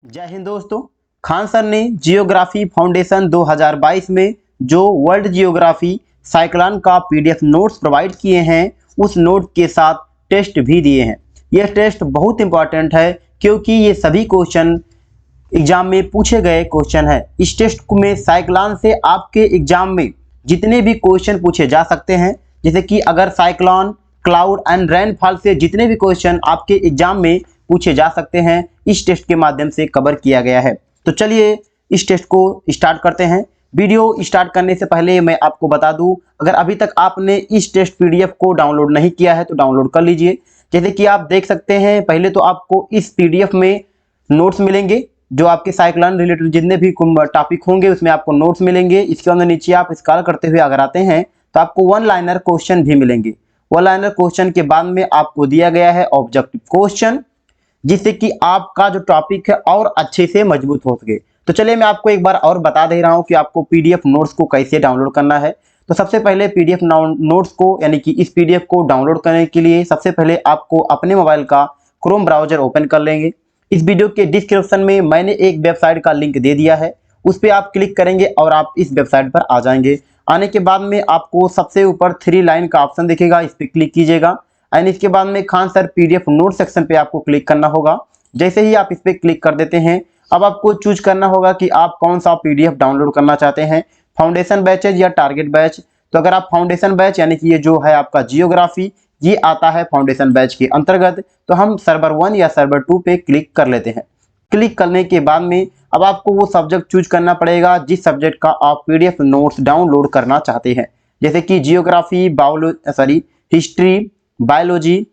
जय हिंद दोस्तों। खान सर ने जियोग्राफी फाउंडेशन 2022 में जो वर्ल्ड जियोग्राफी साइक्लोन का पीडीएफ नोट्स प्रोवाइड किए हैं, उस नोट के साथ टेस्ट भी दिए हैं। यह टेस्ट बहुत इंपॉर्टेंट है क्योंकि ये सभी क्वेश्चन एग्जाम में पूछे गए क्वेश्चन है। इस टेस्ट में साइक्लोन से आपके एग्जाम में जितने भी क्वेश्चन पूछे जा सकते हैं, जैसे कि अगर साइक्लोन, क्लाउड एंड रेनफॉल से जितने भी क्वेश्चन आपके एग्जाम में पूछे जा सकते हैं, इस टेस्ट के माध्यम से कवर किया गया है। तो चलिए इस टेस्ट को स्टार्ट करते हैं। वीडियो स्टार्ट करने से पहले मैं आपको बता दूं, अगर अभी तक आपने इस टेस्ट पीडीएफ को डाउनलोड नहीं किया है तो डाउनलोड कर लीजिए। जैसे कि आप देख सकते हैं, पहले तो आपको इस पीडीएफ में नोट्स मिलेंगे, जो आपके साइक्लोन रिलेटेड जितने भी टॉपिक होंगे उसमें आपको नोट्स मिलेंगे। इसके अंदर नीचे आप स्क्रॉल करते हुए अगर आते हैं तो आपको वन लाइनर क्वेश्चन भी मिलेंगे। वन लाइनर क्वेश्चन के बाद में आपको दिया गया है ऑब्जेक्टिव क्वेश्चन, जिससे कि आपका जो टॉपिक है और अच्छे से मजबूत हो सके। तो चलिए मैं आपको एक बार और बता दे रहा हूं कि आपको पीडीएफ नोट्स को कैसे डाउनलोड करना है। तो सबसे पहले पीडीएफ नोट्स को यानी कि इस पीडीएफ को डाउनलोड करने के लिए सबसे पहले आपको अपने मोबाइल का क्रोम ब्राउजर ओपन कर लेंगे। इस वीडियो के डिस्क्रिप्शन में मैंने एक वेबसाइट का लिंक दे दिया है, उस पर आप क्लिक करेंगे और आप इस वेबसाइट पर आ जाएंगे। आने के बाद में आपको सबसे ऊपर 3 लाइन का ऑप्शन दिखेगा, इस पर क्लिक कीजिएगा एंड इसके बाद में Khan sir PDF note section पे आपको क्लिक करना होगा। जैसे ही आप इस पर क्लिक कर देते हैं, अब आपको चूज करना होगा कि आप कौन सा पीडीएफ डाउनलोड करना चाहते हैं, फाउंडेशन बैचेज या टारगेट बैच। तो अगर आप फाउंडेशन बैच यानी कि ये जो है आपका जियोग्राफी, ये आता है फाउंडेशन बैच के अंतर्गत, तो हम सर्वर 1 या सर्वर 2 पे क्लिक कर लेते हैं। क्लिक करने के बाद में अब आपको वो सब्जेक्ट चूज करना पड़ेगा जिस सब्जेक्ट का आप पीडीएफ नोट्स डाउनलोड करना चाहते हैं। जैसे कि जियोग्राफी, हिस्ट्री, बायोलॉजी,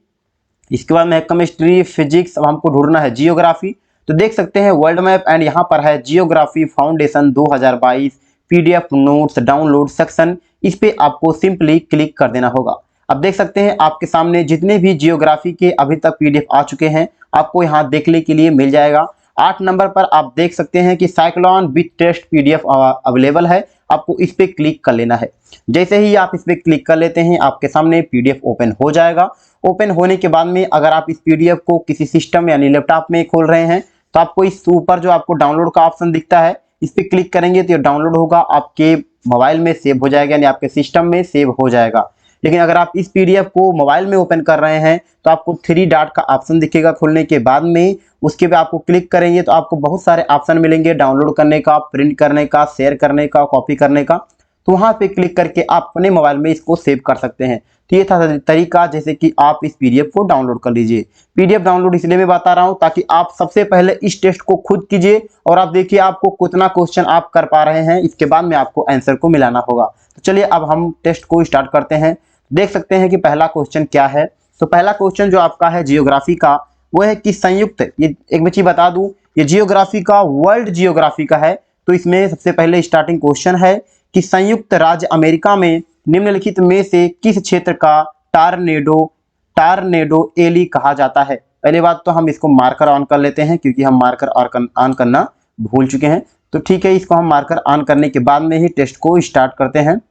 इसके बाद में केमिस्ट्री, फिजिक्स। अब हमको ढूंढना है जियोग्राफी। तो देख सकते हैं वर्ल्ड मैप एंड यहाँ पर है geography foundation 2022 PDF notes download section. इस पे आपको सिंपली क्लिक कर देना होगा। अब देख सकते हैं आपके सामने जितने भी जियोग्राफी के अभी तक पीडीएफ आ चुके हैं, आपको यहाँ देखने के लिए मिल जाएगा। 8 नंबर पर आप देख सकते हैं कि cyclone with test PDF available है, आपको इस पे क्लिक कर लेना है। जैसे ही आप इस पे क्लिक कर लेते हैं, आपके सामने पीडीएफ ओपन हो जाएगा। ओपन होने के बाद में अगर आप इस पीडीएफ को किसी सिस्टम यानी लैपटॉप में खोल रहे हैं, तो आपको इस ऊपर जो आपको डाउनलोड का ऑप्शन दिखता है, इस पे क्लिक करेंगे तो ये डाउनलोड होगा, आपके मोबाइल में सेव हो जाएगा यानी आपके सिस्टम में सेव हो जाएगा। लेकिन अगर आप इस पीडीएफ को मोबाइल में ओपन कर रहे हैं तो आपको 3 डॉट का ऑप्शन दिखेगा खोलने के बाद में, उसके पे आपको क्लिक करेंगे तो आपको बहुत सारे ऑप्शन मिलेंगे डाउनलोड करने का, प्रिंट करने का, शेयर करने का, कॉपी करने का। तो वहां पे क्लिक करके आप अपने मोबाइल में इसको सेव कर सकते हैं। तो ये था तरीका, जैसे कि आप इस पीडीएफ को डाउनलोड कर लीजिए। पीडीएफ डाउनलोड इसलिए मैं बता रहा हूं ताकि आप सबसे पहले इस टेस्ट को खुद कीजिए और आप देखिए आपको कितना क्वेश्चन आप कर पा रहे हैं, इसके बाद में आपको आंसर को मिलाना होगा। तो चलिए अब हम टेस्ट को स्टार्ट करते हैं। देख सकते हैं कि पहला क्वेश्चन क्या है। तो पहला क्वेश्चन जो आपका है जियोग्राफी का, वो है कि संयुक्त, ये एक चीज बता दूं, ये जियोग्राफी का वर्ल्ड जियोग्राफी का है। तो इसमें सबसे पहले स्टार्टिंग क्वेश्चन है कि संयुक्त राज्य अमेरिका में निम्नलिखित में से किस क्षेत्र का टारनेडो एली कहा जाता है। पहले बात तो हम इसको मार्कर ऑन कर लेते हैं क्योंकि हम मार्कर ऑन करना भूल चुके हैं। तो ठीक है, इसको हम मार्कर ऑन करने के बाद में ही टेस्ट को स्टार्ट करते हैं।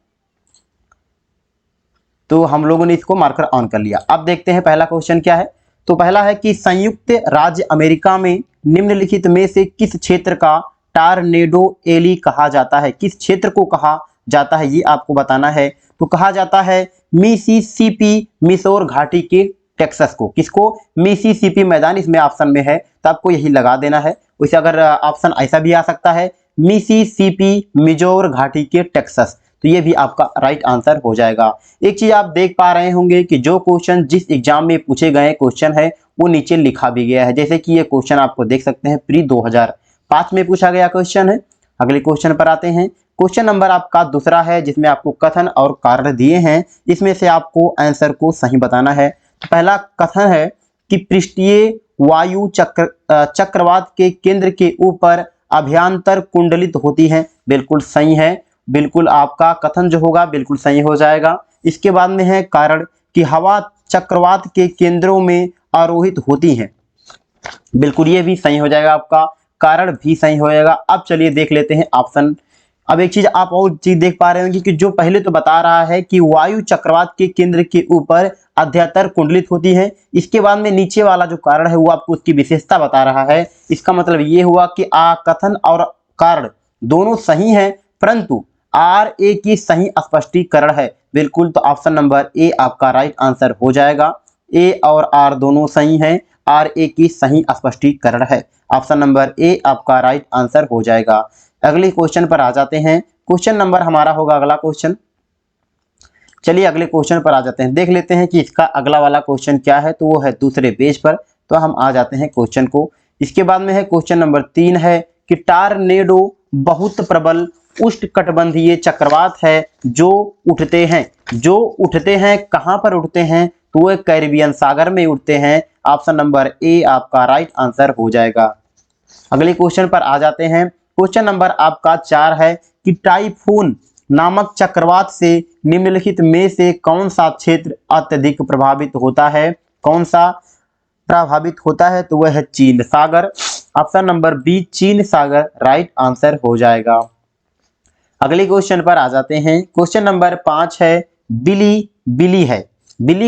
तो हम लोगों ने इसको मार्कर ऑन कर लिया। अब देखते हैं पहला क्वेश्चन क्या है। तो पहला है कि संयुक्त राज्य अमेरिका में निम्नलिखित में से किस क्षेत्र का टारनेडो एली कहा जाता है। किस क्षेत्र को कहा जाता है ये आपको बताना है। तो कहा जाता है मिसिसिपी मिसोर घाटी के टेक्सास को। किसको? मिसिसिपी मैदान इसमें ऑप्शन में है, तो आपको यही लगा देना है। वैसे अगर ऑप्शन ऐसा भी आ सकता है मिसिसिपी मिजोर घाटी के टेक्सास, तो ये भी आपका राइट आंसर हो जाएगा। एक चीज आप देख पा रहे होंगे कि जो क्वेश्चन जिस एग्जाम में पूछे गए क्वेश्चन है वो नीचे लिखा भी गया है। जैसे कि ये क्वेश्चन आपको देख सकते हैं प्री 2005 में पूछा गया क्वेश्चन है। अगले क्वेश्चन पर आते हैं। क्वेश्चन नंबर आपका दूसरा है जिसमें आपको कथन और कारण दिए हैं, इसमें से आपको आंसर को सही बताना है। तो पहला कथन है कि पृष्ठीय वायु चक्रवात के केंद्र के ऊपर अभ्यंतर कुंडलित होती है। बिल्कुल सही है, बिल्कुल आपका कथन जो होगा बिल्कुल सही हो जाएगा। इसके बाद में है कारण कि हवा चक्रवात के केंद्रों में आरोहित होती है। बिल्कुल ये भी सही हो जाएगा, आपका कारण भी सही हो जाएगा। अब चलिए देख लेते हैं ऑप्शन अब एक चीज आप और चीज देख पा रहे होंगे कि जो पहले तो बता रहा है कि वायु चक्रवात के केंद्र के ऊपर अध्यतर कुंडलित होती है, इसके बाद में नीचे वाला जो कारण है वो आपको उसकी विशेषता बता रहा है। इसका मतलब ये हुआ कि कथन और कारण दोनों सही हैं, परंतु आर ए की सही स्पष्टीकरण है। बिल्कुल, तो ऑप्शन नंबर ए आपका राइट आंसर हो जाएगा। ए और आर दोनों सही हैं, आर ए की सही स्पष्टीकरण है। ऑप्शन नंबर ए आपका राइट आंसर हो जाएगा। अगले क्वेश्चन पर आ जाते हैं। क्वेश्चन नंबर हमारा होगा अगला क्वेश्चन। चलिए अगले क्वेश्चन पर आ जाते हैं, देख लेते हैं कि इसका अगला वाला क्वेश्चन क्या है। तो वो है दूसरे पेज पर, तो हम आ जाते हैं क्वेश्चन को। इसके बाद में है क्वेश्चन नंबर 3 है कि टारनेडो बहुत प्रबल उष्णकटिबंधीय चक्रवात है जो उठते हैं कहां पर उठते हैं, तो वो कैरिबियन सागर में उठते हैं। ऑप्शन नंबर ए आपका राइट आंसर हो जाएगा। अगले क्वेश्चन पर आ जाते हैं। क्वेश्चन नंबर आपका 4 है कि टाइफून नामक चक्रवात से निम्नलिखित में से कौन सा क्षेत्र अत्यधिक प्रभावित होता है, कौन सा प्रभावित होता है, तो वह है चीन सागर। ऑप्शन नंबर बी चीन सागर राइट आंसर हो जाएगा। अगले क्वेश्चन पर आ जाते हैं। क्वेश्चन नंबर 5 है बिली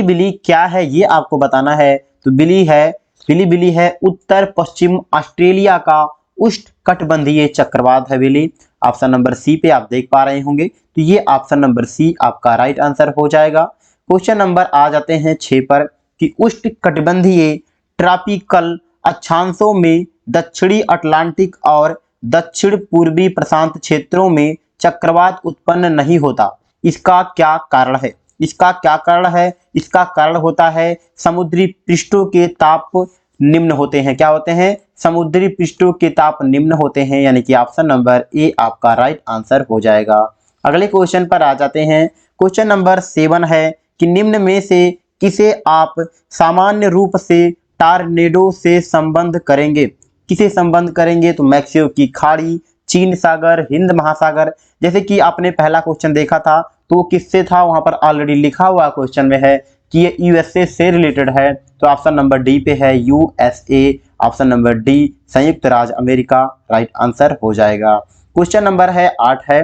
बिली क्या है ये आपको बताना है। तो बिली है उत्तर पश्चिम ऑस्ट्रेलिया का उष्णकटिबंधीय चक्रवात है बिली। ऑप्शन नंबर सी पे आप देख पा रहे होंगे, तो ये ऑप्शन नंबर सी आपका राइट आंसर हो जाएगा। क्वेश्चन नंबर आ जाते हैं 6 पर कि उष्णकटिबंधीय ट्रॉपिकल अक्षांशों में दक्षिणी अटलांटिक और दक्षिण पूर्वी प्रशांत क्षेत्रों में चक्रवात उत्पन्न नहीं होता, इसका क्या कारण है। इसका कारण होता है समुद्री पृष्ठों के ताप निम्न होते हैं। क्या होते हैं? समुद्री पृष्ठों के ताप निम्न होते हैं, यानी कि ऑप्शन नंबर ए आपका राइट आंसर हो जाएगा। अगले क्वेश्चन पर आ जाते हैं। क्वेश्चन नंबर 7 है कि निम्न में से किसे आप सामान्य रूप से टारनेडो से संबंध करेंगे। किसे संबंध करेंगे? तो मैक्सिको की खाड़ी, चीन सागर, हिंद महासागर। जैसे कि आपने पहला क्वेश्चन देखा था तो किससे था, वहां पर ऑलरेडी लिखा हुआ क्वेश्चन में है कि ये यूएसए से रिलेटेड है, तो ऑप्शन नंबर डी पे है यूएसए। ऑप्शन नंबर डी संयुक्त राज्य अमेरिका राइट आंसर हो जाएगा। क्वेश्चन नंबर है 8 है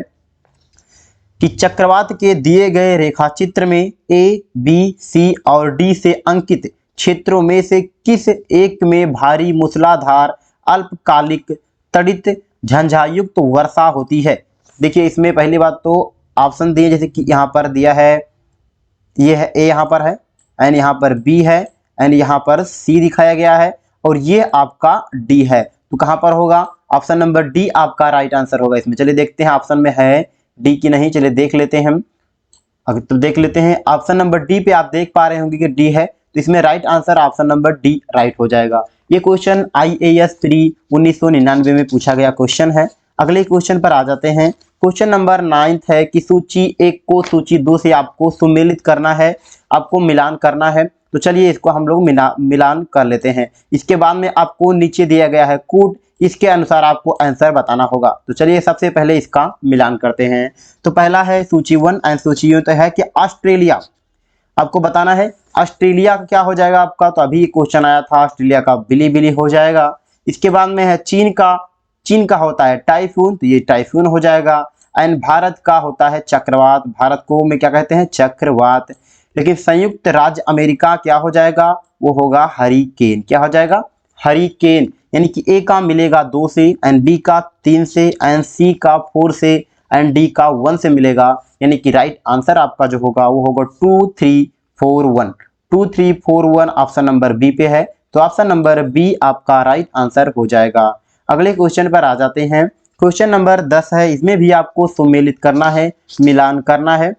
कि चक्रवात के दिए गए रेखाचित्र में ए, बी, सी और डी से अंकित क्षेत्रों में से किस एक में भारी मूसलाधार अल्पकालिक तड़ित झंझायुक्त वर्षा होती है। देखिए इसमें पहली बात तो ऑप्शन दिए, जैसे कि यहाँ पर दिया है, ये है ए यहाँ पर है, एंड यहाँ पर बी है, एंड यहाँ पर सी दिखाया गया है, और ये आपका डी है। तो कहाँ पर होगा? ऑप्शन नंबर डी आपका राइट आंसर होगा इसमें। चलिए देखते हैं ऑप्शन में है डी की नहीं, चलिए देख लेते हैं हम। अगर तो देख लेते हैं ऑप्शन नंबर डी पे आप देख पा रहे होंगे कि डी है, तो इसमें right answer option number D right हो जाएगा। ये क्वेश्चन IAS 3 1999 में पूछा गया क्वेश्चन है। अगले क्वेश्चन पर आ जाते हैं। क्वेश्चन नंबर 9 है कि सूची 1 को सूची 2 से आपको सुमेलित करना है, आपको मिलान करना है। तो चलिए इसको हम लोग मिलान कर लेते हैं। इसके बाद में आपको नीचे दिया गया है कोड, इसके अनुसार आपको आंसर बताना होगा। तो चलिए सबसे पहले इसका मिलान करते हैं। तो पहला है सूची 1 एंड सूची 2 तो है कि ऑस्ट्रेलिया, आपको बताना है ऑस्ट्रेलिया का क्या हो जाएगा आपका। तो अभी क्वेश्चन आया था, ऑस्ट्रेलिया का बिली हो जाएगा। इसके बाद में है चीन का होता है टाइफून, तो ये टाइफून हो जाएगा। एंड भारत का होता है चक्रवात, भारत को में क्या कहते हैं? चक्रवात। लेकिन संयुक्त राज्य अमेरिका क्या हो जाएगा? वो होगा हरिकेन। क्या हो जाएगा? हरिकेन। यानी कि ए का मिलेगा 2 से, एंड बी का 3 से, एंड सी का 4 से, एंड डी का 1 से मिलेगा। यानी कि राइट आंसर आपका जो होगा वो होगा 2, 3, 4, 1। 2, 3, 4, 1 ऑप्शन नंबर बी पे है, तो ऑप्शन नंबर बी आपका राइट आंसर हो जाएगा। अगले क्वेश्चन पर आ जाते हैं। क्वेश्चन नंबर 10 है, इसमें भी आपको सुमेलित करना है, मिलान करना है।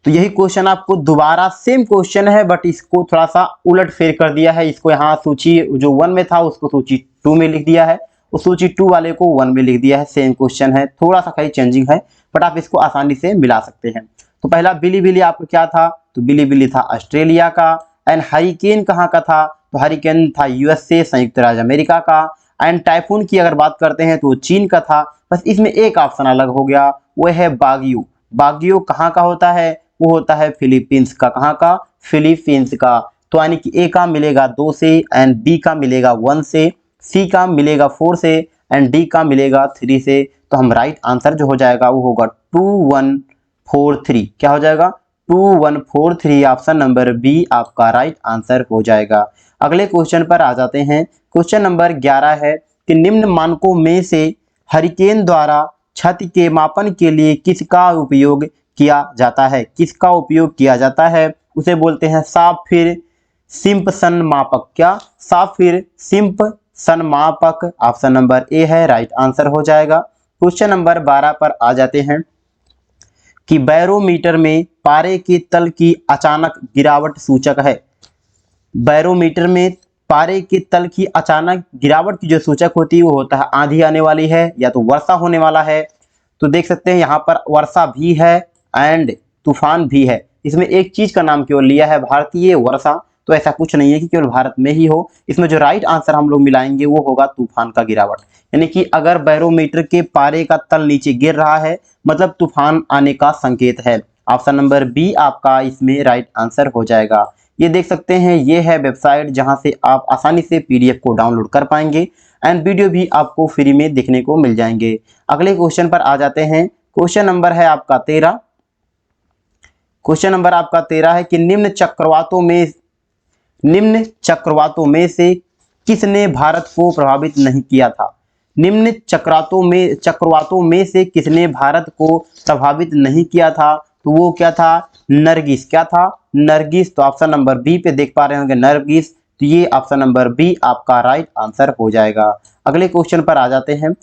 तो यही क्वेश्चन आपको दोबारा सेम क्वेश्चन है, बट इसको थोड़ा सा उलट फेर कर दिया है। इसको यहाँ सूची जो 1 में था उसको सूची 2 में लिख दिया है, उस सूची 2 वाले को 1 में लिख दिया है। सेम क्वेश्चन है, थोड़ा सा कहीं चेंजिंग है, बट आप इसको आसानी से मिला सकते हैं। तो पहला बिली आपको क्या था? तो बिली था ऑस्ट्रेलिया का। एंड हरिकेन कहाँ का था? तो हरिकेन था यूएसए संयुक्त राज्य अमेरिका का। एंड टाइफून की अगर बात करते हैं तो चीन का था। बस इसमें एक ऑप्शन अलग हो गया, वो है बागियो कहाँ का होता है? वो होता है फिलीपींस का। कहाँ का? फिलीपींस का। तो यानी कि ए का मिलेगा 2 से, एंड बी का मिलेगा 1 से, सी का मिलेगा 4 से, एंड डी का मिलेगा 3 से। तो हम राइट आंसर जो हो जाएगा वो होगा 2143। क्या हो जाएगा? 2143। ऑप्शन नंबर बी आपका राइट आंसर हो जाएगा। अगले क्वेश्चन पर आ जाते हैं। क्वेश्चन नंबर 11 है कि निम्न मानकों में से हरिकेन द्वारा क्षति के मापन के लिए किसका उपयोग किया जाता है? किसका उपयोग किया जाता है? उसे बोलते हैं साफिर सिम्पसन मापक। क्या? साफिर सिम्पसन मापक। ऑप्शन नंबर ए है राइट आंसर हो जाएगा। क्वेश्चन नंबर 12 पर आ जाते हैं कि बैरोमीटर में पारे के तल की अचानक गिरावट सूचक है। बैरोमीटर में पारे के तल की अचानक गिरावट की जो सूचक होती है वो होता है आंधी आने वाली है या तो वर्षा होने वाला है। तो देख सकते हैं यहाँ पर वर्षा भी है एंड तूफान भी है। इसमें एक चीज का नाम केवल लिया है भारतीय वर्षा, तो ऐसा कुछ नहीं है कि केवल भारत में ही हो। इसमें जो राइट आंसर हम लोग मिलाएंगे वो होगा तूफान का गिरावट। यानी कि अगर बैरोमीटर के पारे का तल नीचे गिर रहा है मतलब तूफान आने का संकेत है। ऑप्शन नंबर बी आपका इसमें राइट आंसर हो जाएगा। ये देख सकते हैं ये है वेबसाइट जहां से आप आसानी से पीडीएफ को डाउनलोड कर पाएंगे एंड वीडियो भी आपको फ्री में देखने को मिल जाएंगे। अगले क्वेश्चन पर आ जाते हैं। क्वेश्चन नंबर है आपका 13। क्वेश्चन नंबर आपका 13 है कि निम्न चक्रवातों में से किसने भारत को प्रभावित नहीं किया था? निम्न चक्रवातों में से किसने भारत को प्रभावित नहीं किया था? तो वो क्या था? नरगिस। क्या था? नरगिस। तो ऑप्शन नंबर बी पे देख पा रहे होंगे नरगिस। तो ये ऑप्शन नंबर बी आपका राइट आंसर हो जाएगा। अगले क्वेश्चन पर आ जाते हैं।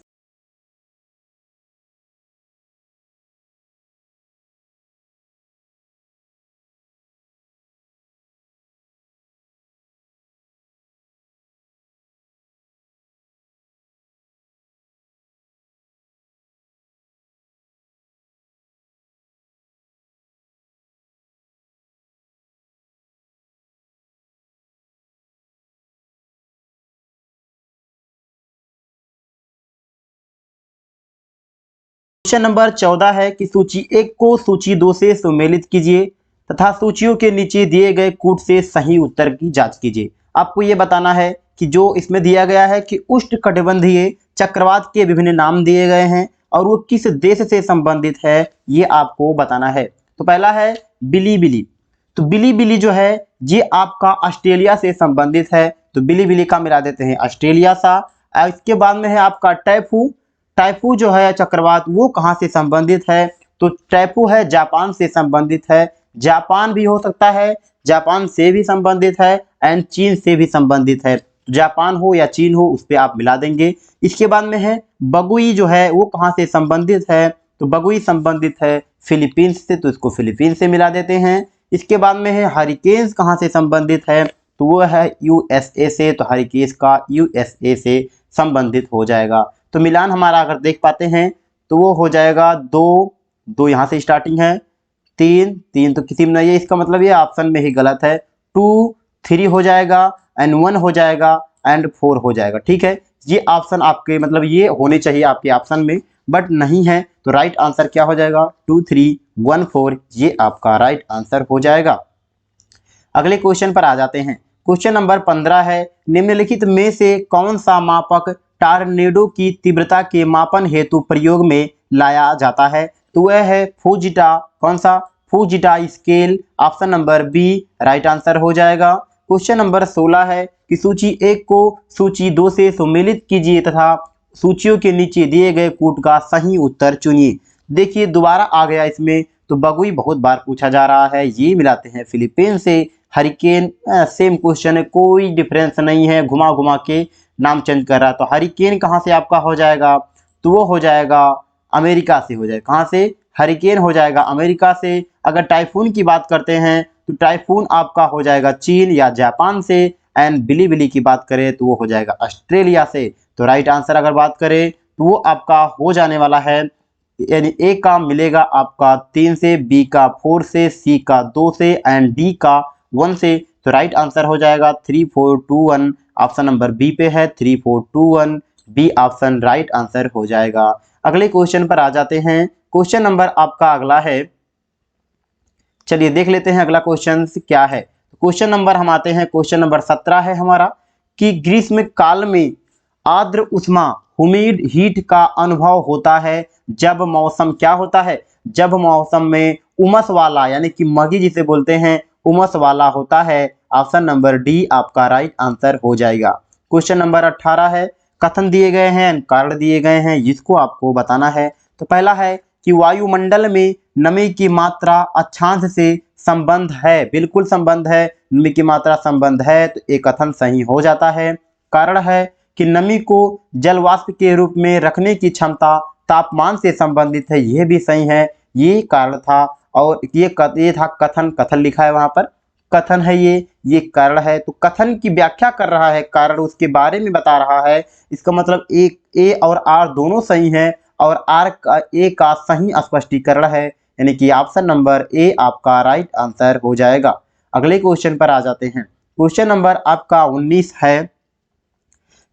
क्वेश्चन नंबर 14 है कि सूची 1 को सूची 2 से सुमेलित कीजिए तथा सूचियों के नीचे दिए गए कूट से सही उत्तर की जांच कीजिए। आपको यह बताना है कि जो इसमें दिया गया है कि उष्णकटिबंधीय चक्रवात के विभिन्न नाम दिए गए हैं और वो किस देश से संबंधित है ये आपको बताना है। तो पहला है बिलीबिली। तो बिलीबिली जो है ये आपका ऑस्ट्रेलिया से संबंधित है। तो बिलीबिली का मिला देते हैं ऑस्ट्रेलिया सा। इसके बाद में है आपका टाइफू। टाइफू जो है चक्रवात वो कहाँ से संबंधित है? तो टाइफू है जापान से संबंधित है। जापान भी हो सकता है, जापान से भी संबंधित है एंड चीन से भी संबंधित है। जापान हो या चीन हो उस पर आप मिला देंगे। इसके बाद में है बगुई जो है वो कहाँ से संबंधित है? तो बगुई संबंधित है फिलीपींस से, तो इसको फिलीपींस से मिला देते हैं। इसके बाद में है हरिकेन्स कहाँ से संबंधित है? तो वो है यूएसए से, तो हरिकेन्स का यूएसए से संबंधित हो जाएगा। तो मिलान हमारा अगर देख पाते हैं तो वो हो जाएगा 2 2 यहाँ से स्टार्टिंग है, 3 3 तो किसी में नहीं है, इसका मतलब ये ऑप्शन में ही गलत है। 2 3 हो जाएगा एंड 1 हो जाएगा एंड 4 हो जाएगा। ठीक है, ये ऑप्शन आपके मतलब ये होने चाहिए आपके ऑप्शन में बट नहीं है। तो राइट आंसर क्या हो जाएगा? 2 3 1 4 ये आपका राइट आंसर हो जाएगा। अगले क्वेश्चन पर आ जाते हैं। क्वेश्चन नंबर 15 है निम्नलिखित में से कौन सा मापक टॉर्नेडो की तीव्रता के मापन हेतु प्रयोग में लाया जाता है? तो वह है फूजिटा। कौन सा? Fujita scale. Option number B right answer हो जाएगा। क्वेश्चन नंबर 16 है कि सूची 1 को सूची 2 से सुमेलित कीजिए तथा सूचियों के नीचे दिए गए कूट का सही उत्तर चुनिए। देखिए दोबारा आ गया इसमें, तो बगुई बहुत बार पूछा जा रहा है, ये मिलाते हैं फिलीपींस से। हरिकेन सेम क्वेश्चन है, कोई डिफरेंस नहीं है, घुमा घुमा के नाम चेंज कर रहा है। तो हरिकेन कहाँ से आपका हो जाएगा? तो वो हो जाएगा अमेरिका से हो जाएगा। कहाँ से? हरिकेन हो जाएगा अमेरिका से। अगर टाइफून की बात करते हैं तो टाइफून आपका हो जाएगा चीन या जापान से एंड बिलीबिली की बात करें तो वो हो जाएगा ऑस्ट्रेलिया से। तो राइट आंसर अगर बात करें तो वो आपका हो जाने वाला है, यानी ए का मिलेगा आपका 3 से, बी का 4 से, सी का 2 से एंड डी का 1 से। तो राइट आंसर हो जाएगा 3 4 2 1। ऑप्शन नंबर बी पे है 3 4 2 1। बी ऑप्शन राइट आंसर हो जाएगा। अगले क्वेश्चन पर आ जाते हैं। क्वेश्चन नंबर आपका अगला है, चलिए देख लेते हैं अगला क्वेश्चन क्या है। क्वेश्चन नंबर हम आते हैं, क्वेश्चन नंबर 17 है हमारा कि ग्रीष्म काल में आर्द्र उष्मा हुमिड हीट का अनुभव होता है जब मौसम क्या होता है, जब मौसम में उमस वाला यानी कि मगी जिसे बोलते हैं उमस वाला होता है। ऑप्शन नंबर डी आपका राइट आंसर हो जाएगा। क्वेश्चन नंबर 18 है, कथन दिए गए हैं, कारण दिए गए हैं, जिसको आपको बताना है। तो पहला है कि वायुमंडल में नमी की मात्रा अक्षांश से संबंध है, बिल्कुल संबंध है, नमी की मात्रा संबंध है, तो एक कथन सही हो जाता है। कारण है कि नमी को जल वाष्प के रूप में रखने की क्षमता तापमान से संबंधित है, यह भी सही है, ये कारण था। और ये था कथन, कथन लिखा है वहां पर, कथन है ये कारण है। तो कथन की व्याख्या कर रहा है, कारण उसके बारे में बता रहा है, इसका मतलब एक ए और आर दोनों सही हैं और आर का ए का सही स्पष्टीकरण है, यानी कि ऑप्शन नंबर ए आपका राइट आंसर हो जाएगा। अगले क्वेश्चन पर आ जाते हैं। क्वेश्चन नंबर आपका 19 है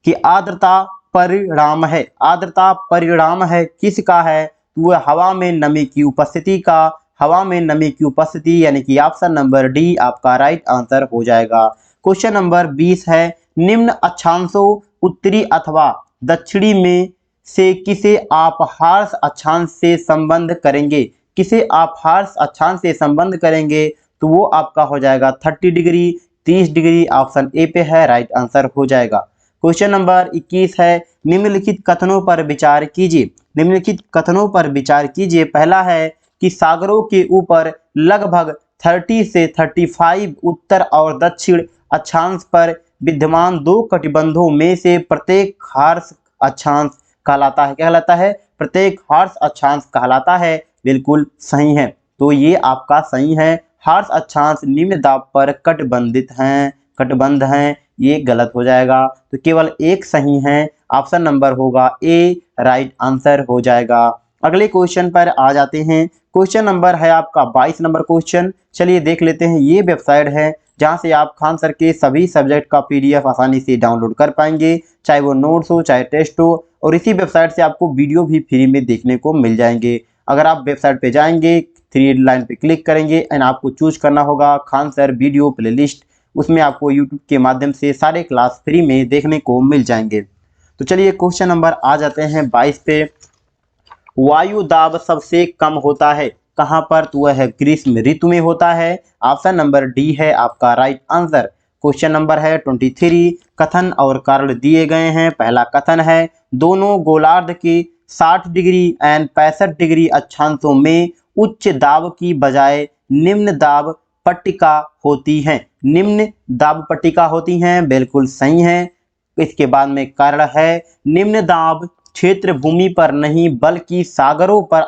कि आर्द्रता परिणाम है, आर्द्रता परिणाम है किसका है, तो वह हवा में नमी की उपस्थिति का, हवा में नमी की उपस्थिति, यानी कि ऑप्शन नंबर डी आपका राइट आंसर हो जाएगा। क्वेश्चन नंबर 20 है, निम्न अक्षांशों उत्तरी अथवा दक्षिणी में से किसे आप हार्श अक्षांश से संबंध करेंगे, किसे आप हार्श अक्षांश से संबंध करेंगे, तो वो आपका हो जाएगा 30 डिग्री, 30 डिग्री, ऑप्शन ए पे है, राइट आंसर हो जाएगा। क्वेश्चन नंबर 21 है, निम्नलिखित कथनों पर विचार कीजिए, निम्नलिखित कथनों पर विचार कीजिए। पहला है कि सागरों के ऊपर लगभग 30 से 35 उत्तर और दक्षिण अक्षांश पर विद्यमान दो कटिबंधों में से प्रत्येक हार्श अक्षांश कहलाता है, क्या कहलाता है, प्रत्येक हार्श अक्षांश कहलाता है, बिल्कुल सही है। तो ये आपका सही है, हार्श अक्षांश निम्न दाब पर कटिबंधित हैं, कटिबंध हैं, ये गलत हो जाएगा। तो केवल एक सही है, ऑप्शन नंबर होगा ए, राइट आंसर हो जाएगा। अगले क्वेश्चन पर आ जाते हैं। क्वेश्चन नंबर है आपका 22 नंबर क्वेश्चन। चलिए देख लेते हैं। ये वेबसाइट है जहां से आप खान सर के सभी सब्जेक्ट का पीडीएफ आसानी से डाउनलोड कर पाएंगे, चाहे वो नोट्स हो चाहे टेस्ट हो, और इसी वेबसाइट से आपको वीडियो भी फ्री में देखने को मिल जाएंगे। अगर आप वेबसाइट पे जाएंगे, थ्री लाइन पे क्लिक करेंगे एंड आपको चूज करना होगा खान सर वीडियो प्लेलिस्ट, उसमें आपको यूट्यूब के माध्यम से सारे क्लास फ्री में देखने को मिल जाएंगे। तो चलिए क्वेश्चन नंबर आ जाते हैं 22 पे। वायु दाब सबसे कम होता है कहां पर, तो वह है ग्रीष्म ऋतु में होता है, ऑप्शन नंबर डी है आपका राइट आंसर। क्वेश्चन नंबर है 23, कथन और कारण दिए गए हैं। पहला कथन है, दोनों गोलार्ध के 60 डिग्री एंड 65 डिग्री अक्षांशों में उच्च दाब की बजाय निम्न दाब पट्टिका होती है, निम्न दाब पट्टिका होती हैं, बिल्कुल सही है। इसके बाद में कारण है, निम्न दाब क्षेत्र भूमि पर नहीं बल्कि सागरों पर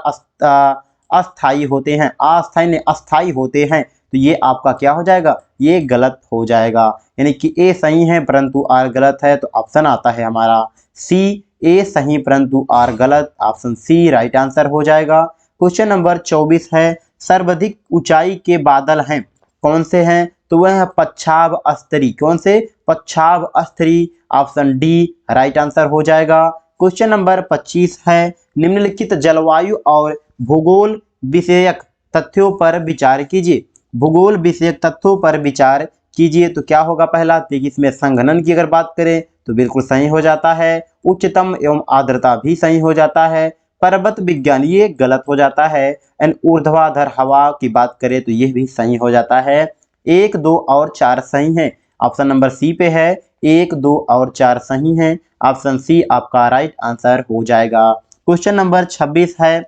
अस्थायी होते हैं, अस्थायी होते हैं, तो ये आपका क्या हो जाएगा, ये गलत हो जाएगा, यानी कि ए सही है परंतु आर गलत है। तो ऑप्शन आता है हमारा सी, ए सही परंतु आर गलत, ऑप्शन सी राइट आंसर हो जाएगा। क्वेश्चन नंबर 24 है, सर्वाधिक ऊंचाई के बादल हैं, कौन से हैं, तो वह है पच्छाव स्तरी, कौन से, पच्छाव स्तरी, ऑप्शन डी राइट आंसर हो जाएगा। क्वेश्चन नंबर 25 है, निम्नलिखित जलवायु और भूगोल विषयक तथ्यों पर विचार कीजिए, भूगोल विषयक तथ्यों पर विचार कीजिए। तो क्या होगा, पहला देखिए इसमें संघनन की अगर बात करें तो बिल्कुल सही हो जाता है, उच्चतम एवं आर्द्रता भी सही हो जाता है, पर्वत विज्ञान ये गलत हो जाता है, एंड ऊर्ध्वाधर हवा की बात करें तो यह भी सही हो जाता है। 1, 2 और 4 सही हैं, ऑप्शन नंबर सी पे है, 1, 2 और 4 सही हैं, ऑप्शन सी आपका राइट आंसर हो जाएगा। क्वेश्चन नंबर 26 है,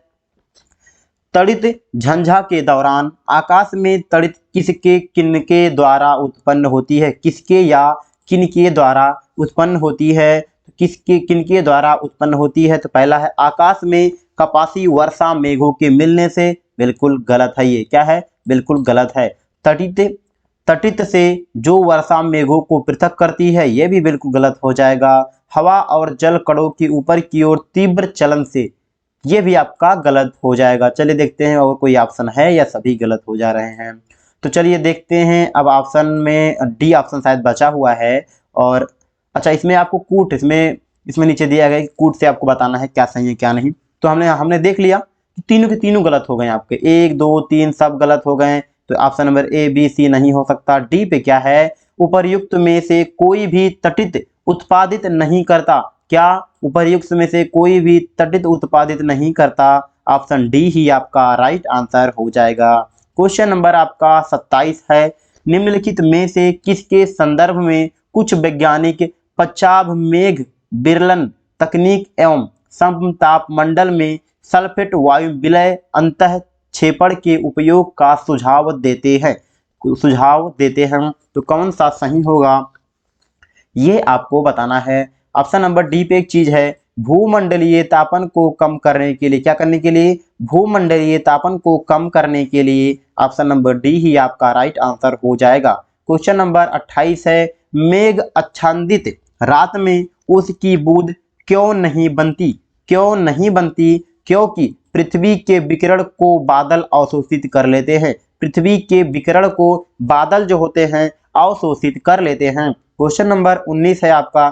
तड़ित झंझा के दौरान आकाश में तड़ित किसके किनके द्वारा उत्पन्न होती है, किसके या किनके द्वारा उत्पन्न होती है, किसके किनके द्वारा उत्पन्न होती है। तो पहला है, आकाश में कपासी वर्षा मेघों के मिलने से, बिल्कुल गलत है, ये क्या है, बिल्कुल गलत है। तटित से जो वर्षा मेघों को पृथक करती है, यह भी बिल्कुल गलत हो जाएगा। हवा और जल कणों के ऊपर की ओर तीव्र चलन से, ये भी आपका गलत हो जाएगा। चलिए देखते हैं और कोई ऑप्शन है या सभी गलत हो जा रहे हैं। तो चलिए देखते हैं, अब ऑप्शन में डी ऑप्शन शायद बचा हुआ है। और अच्छा, इसमें आपको कूट, इसमें नीचे दिया गया कि कूट से आपको बताना है क्या सही है क्या नहीं। तो हमने देख लिया कि तीनों के तीनों गलत हो गए आपके, 1, 2, 3 सब गलत हो गए। तो ऑप्शन नंबर ए, बी, सी नहीं हो सकता। डी पे क्या है, उपर्युक्त में से कोई भी तटित उत्पादित नहीं करता, क्या उपर्युक्त में से कोई भी तटित उत्पादित नहीं करता? ऑप्शन डी ही आपका राइट आंसर हो जाएगा। क्वेश्चन नंबर आपका 27 है, निम्नलिखित में से किसके संदर्भ में कुछ वैज्ञानिक पश्चाभ मेघ विरलन तकनीक एवं समतापमंडल में सल्फेट वायु विलय अंतः क्षेपण के उपयोग का सुझाव देते हैं? तो कौन सा सही होगा ये आपको बताना है। ऑप्शन नंबर डी पे एक चीज है, भूमंडलीय तापन को कम करने के लिए, क्या करने के लिए? भूमंडलीय तापन को कम करने के लिए। ऑप्शन नंबर डी ही आपका राइट आंसर हो जाएगा। क्वेश्चन नंबर 28 है, मेघ आच्छादित रात में उसकी बूंद क्यों नहीं बनती? क्यों नहीं बनती? क्योंकि पृथ्वी के विकिरण को बादल अवशोषित कर लेते हैं। पृथ्वी के विकिरण को बादल जो होते हैं अवशोषित कर लेते हैं। क्वेश्चन नंबर 19 है आपका,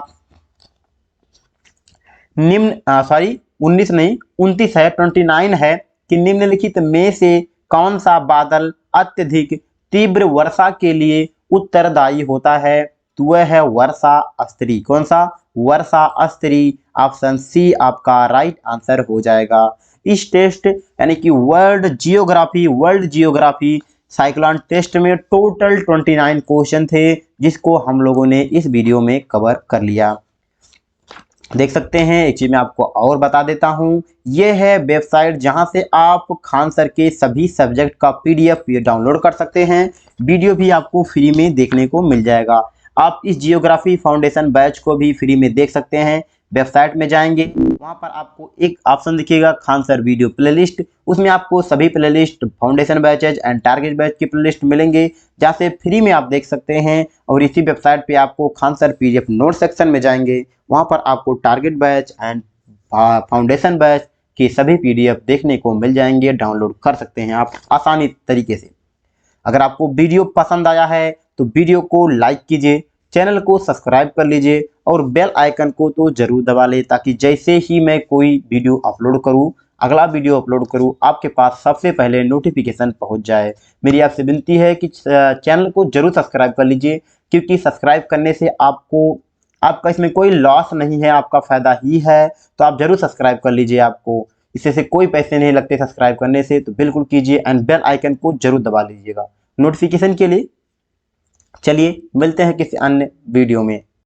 19 नहीं 29 है, 29 है कि निम्नलिखित में से कौन सा बादल अत्यधिक तीव्र वर्षा के लिए उत्तरदायी होता है? तो वह है वर्षा स्त्री। कौन सा? वर्षा स्त्री। ऑप्शन सी आपका राइट आंसर हो जाएगा। इस टेस्ट यानी कि वर्ल्ड जियोग्राफी साइक्लोन टेस्ट में टोटल 29 क्वेश्चन थे, जिसको हम लोगों ने इस वीडियो में कवर कर लिया। देख सकते हैं, एक चीज मैं आपको और बता देता हूं, ये है वेबसाइट जहां से आप खान सर के सभी सब्जेक्ट का पीडीएफ डाउनलोड कर सकते हैं। वीडियो भी आपको फ्री में देखने को मिल जाएगा। आप इस जियोग्राफी फाउंडेशन बैच को भी फ्री में देख सकते हैं। वेबसाइट में जाएंगे, वहां पर आपको एक ऑप्शन दिखेगा खान सर वीडियो प्लेलिस्ट, उसमें आपको सभी playlist foundation batches and target batch की प्लेलिस्ट मिलेंगे, जहां से फ्री में आप देख सकते हैं। और इसी वेबसाइट पे आपको Khan sir PDF note section में जाएंगे, वहां पर आपको target batch and foundation batch के सभी पीडीएफ देखने को मिल जाएंगे, डाउनलोड कर सकते हैं आप आसानी तरीके से। अगर आपको वीडियो पसंद आया है तो वीडियो को लाइक कीजिए, चैनल को सब्सक्राइब कर लीजिए और बेल आइकन को तो जरूर दबा ले, ताकि जैसे ही मैं कोई वीडियो अपलोड करूं, अगला वीडियो अपलोड करूं, आपके पास सबसे पहले नोटिफिकेशन पहुंच जाए। मेरी आपसे विनती है कि चैनल को जरूर सब्सक्राइब कर लीजिए, क्योंकि सब्सक्राइब करने से आपका इसमें कोई लॉस नहीं है, आपका फायदा ही है। तो आप जरूर सब्सक्राइब कर लीजिए, आपको इससे से कोई पैसे नहीं लगते सब्सक्राइब करने से, तो बिल्कुल कीजिए एंड बेल आइकन को जरूर दबा लीजिएगा नोटिफिकेशन के लिए। चलिए मिलते हैं किसी अन्य वीडियो में।